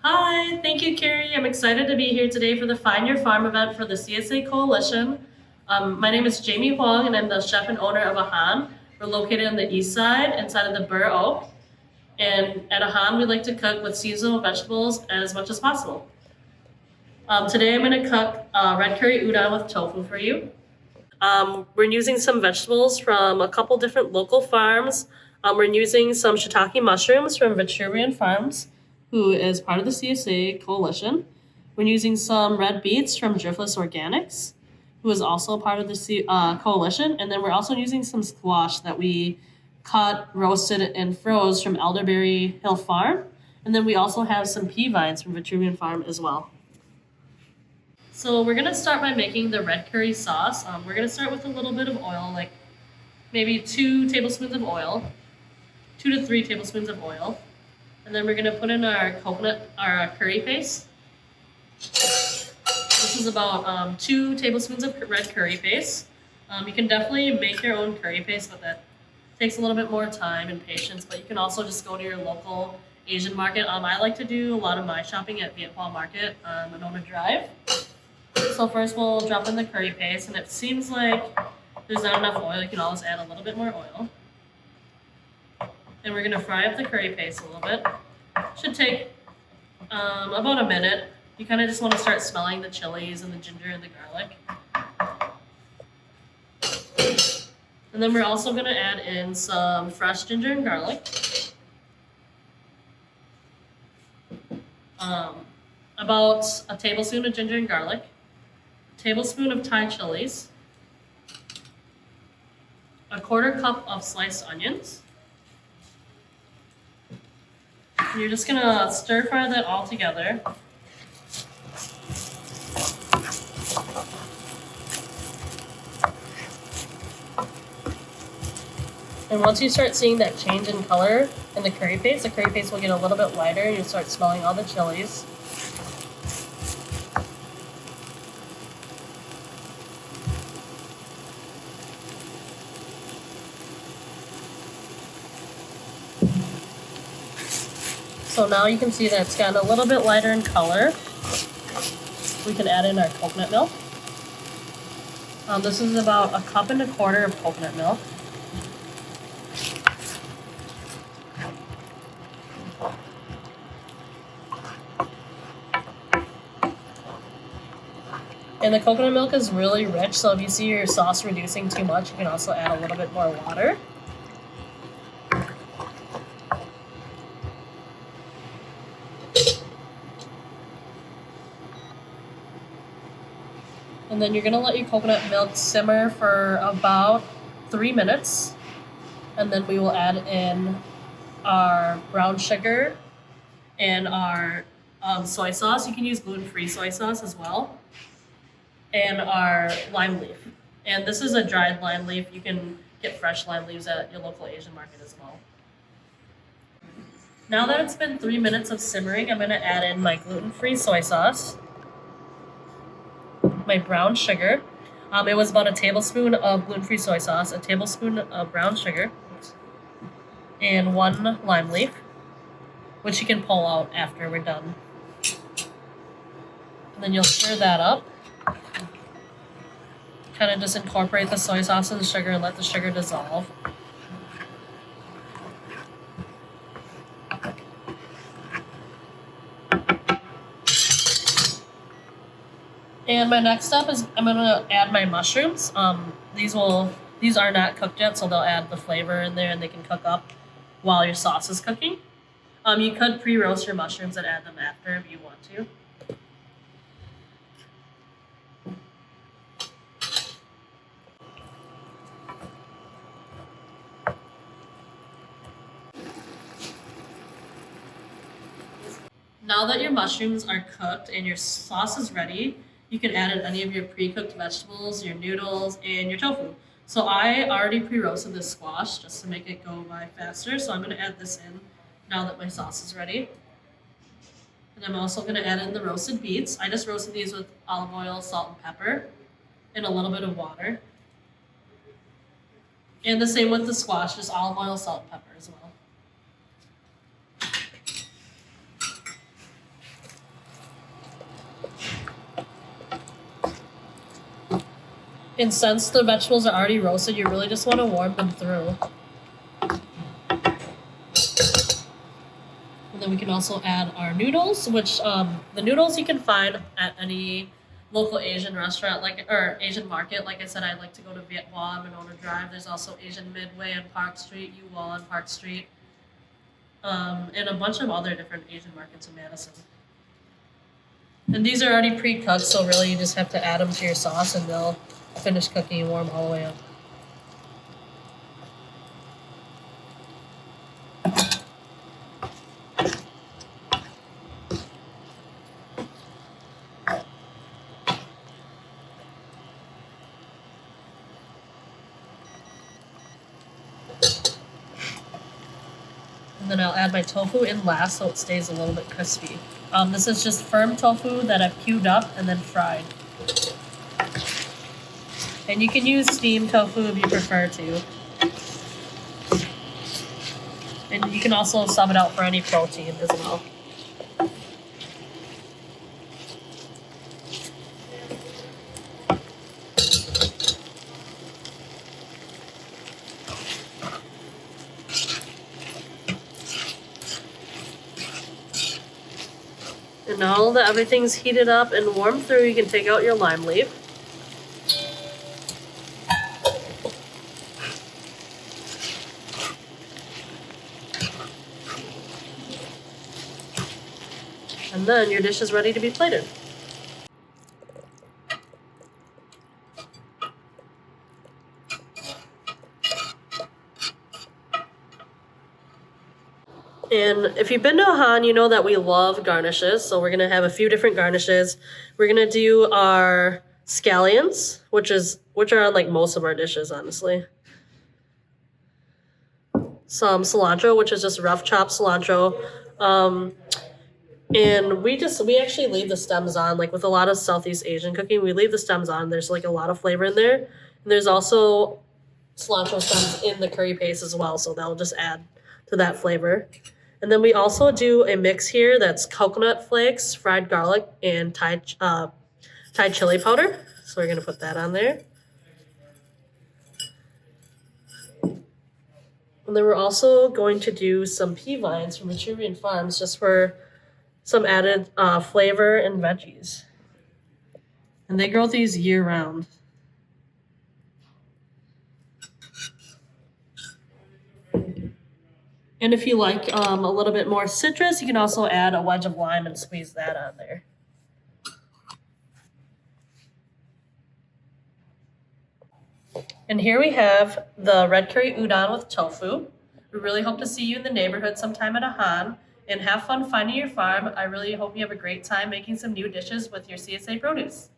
Hi, thank you, Carrie. I'm excited to be here today for the Find Your Farm event for the CSA Coalition. My name is Jamie Hoang, and I'm the chef and owner of Ahan. We're located on the east side, inside of the Burr Oak. And at Ahan, we like to cook with seasonal vegetables as much as possible. Today, I'm going to cook red curry udon with tofu for you. We're using some vegetables from a couple different local farms. We're using some shiitake mushrooms from Veturian Farms, who is part of the CSA coalition. We're using some red beets from Driftless Organics, who is also part of the coalition. And then we're also using some squash that we cut, roasted, and froze from Elderberry Hill Farm. And then we also have some pea vines from Veturian Farm as well. So we're gonna start by making the red curry sauce. We're gonna start with a little bit of oil, like maybe 2 tablespoons of oil, 2 to 3 tablespoons of oil, and then we're gonna put in our curry paste. This is about 2 tablespoons of red curry paste. You can definitely make your own curry paste, but that takes a little bit more time and patience. But you can also just go to your local Asian market. I like to do a lot of my shopping at Viet Pham Market on Monona Drive. So first we'll drop in the curry paste, and it seems like there's not enough oil. You can always add a little bit more oil. And we're gonna fry up the curry paste a little bit. Should take about a minute. You kind of just want to start smelling the chilies and the ginger and the garlic. And then we're also gonna add in some fresh ginger and garlic. About a tablespoon of ginger and garlic. Tablespoon of Thai chilies, a 1/4 cup of sliced onions. And you're just gonna stir fry that all together. And once you start seeing that change in color in the curry paste will get a little bit lighter, and you'll start smelling all the chilies. So now you can see that it's gotten a little bit lighter in color. We can add in our coconut milk. This is about 1.25 cups of coconut milk. And the coconut milk is really rich, so if you see your sauce reducing too much, you can also add a little bit more water. And then you're gonna let your coconut milk simmer for about 3 minutes. And then we will add in our brown sugar and our soy sauce. You can use gluten-free soy sauce as well. And our lime leaf. And this is a dried lime leaf. You can get fresh lime leaves at your local Asian market as well. Now that it's been 3 minutes of simmering, I'm gonna add in my gluten-free soy sauce, my brown sugar. It was about a tablespoon of gluten-free soy sauce, a tablespoon of brown sugar, and 1 lime leaf, which you can pull out after we're done. And then you'll stir that up. Kind of just incorporate the soy sauce and the sugar and let the sugar dissolve. And my next step is I'm gonna add my mushrooms. These are not cooked yet, so they'll add the flavor in there and they can cook up while your sauce is cooking. You could pre-roast your mushrooms and add them after if you want to. Now that your mushrooms are cooked and your sauce is ready, you can add in any of your pre-cooked vegetables, your noodles, and your tofu. So I already pre-roasted this squash just to make it go by faster. So I'm going to add this in now that my sauce is ready. And I'm also going to add in the roasted beets. I just roasted these with olive oil, salt, and pepper, and a little bit of water. And the same with the squash, just olive oil, salt, and pepper as well. And since the vegetables are already roasted, you really just want to warm them through. And then we can also add our noodles, which the noodles you can find at any local Asian restaurant, or Asian market. Like I said, I like to go to Viet Hoa and Monona Drive. There's also Asian Midway on Park Street, U Wall on Park Street, and a bunch of other different Asian markets in Madison. And these are already pre-cooked, so really you just have to add them to your sauce and they'll finish cooking and warm all the way up. And then I'll add my tofu in last so it stays a little bit crispy. This is just firm tofu that I've cubed up and then fried. And you can use steamed tofu if you prefer to. And you can also sub it out for any protein as well. And now that everything's heated up and warmed through, you can take out your lime leaf. And then your dish is ready to be plated. And if you've been to Ahan, you know that we love garnishes. So we're going to have a few different garnishes. We're going to do our scallions, which are on like most of our dishes, honestly. Some cilantro, which is just rough chopped cilantro. And we actually leave the stems on, like with a lot of Southeast Asian cooking, we leave the stems on. There's like a lot of flavor in there. And there's also cilantro stems in the curry paste as well, so that'll just add to that flavor. And then we also do a mix here that's coconut flakes, fried garlic, and Thai chili powder. So we're going to put that on there. And then we're also going to do some pea vines from Etrurian Farms just for some added flavor and veggies. And they grow these year round. And if you like a little bit more citrus, you can also add a wedge of lime and squeeze that on there. And here we have the red curry udon with tofu. We really hope to see you in the neighborhood sometime at Ahan. And have fun finding your farm. I really hope you have a great time making some new dishes with your CSA produce.